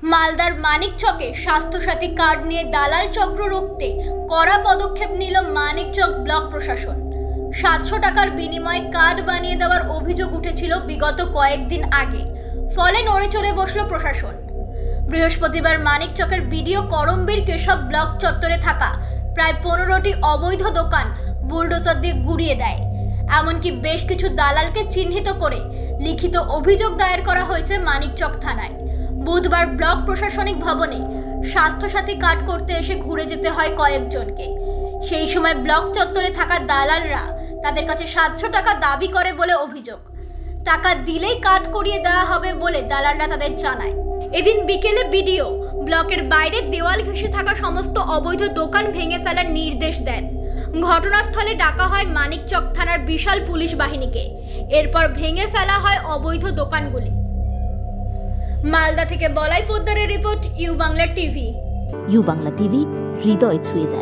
মালদার মানিকচকে স্বাস্থ্যসাথী কার্ড নিয়ে দালাল চক্র রুখতে কড়া পদক্ষেপ নিল মানিকচক ব্লক প্রশাসন। 700 টাকার বিনিময়ে কার্ড বানিয়ে দেওয়ার অভিযোগ উঠেছিল বিগত কয়েকদিন আগে, ফলে নড়েচড়ে বসল প্রশাসন। বৃহস্পতিবার মানিকচকের বিডিও করমবীর কেশব ব্লক চত্বরে থাকা প্রায় 15টি অবৈধ দোকান বুলডোজার দিয়ে গুড়িয়ে দেয়। এমনকি বেশ কিছু দালালকে চিহ্নিত করে লিখিত অভিযোগ দায়ের করা হয়েছে মানিকচক থানায়। বুধবার ব্লক প্রশাসনিক ভবনে স্বাস্থ্যসাথী কার্ড করতে এসে ঘুরে যেতে হয় কয়েকজনকে। সেই সময় ব্লক চত্বরে থাকা দালালরা তাদের কাছে 700 টাকা দাবি করে বলে অভিযোগ। টাকা দিলেই কার্ড করিয়ে দেওয়া হবে বলে দালালরা তাদের জানায়। এদিন বিকেলে বিডিও ব্লকের বাইরে দেওয়াল ঘেঁষে থাকা সমস্ত অবৈধ দোকান ভেঙে ফেলার নির্দেশ দেন। ঘটনাস্থলে ডাকা হয় মানিকচক থানার বিশাল পুলিশ বাহিনীকে। এরপর ভেঙে ফেলা হয় অবৈধ দোকানগুলি। মালদা থেকে বলাই পোদ্দারের report, U Bangla TV. U Bangla TV হৃদয় ছুঁয়ে যায়।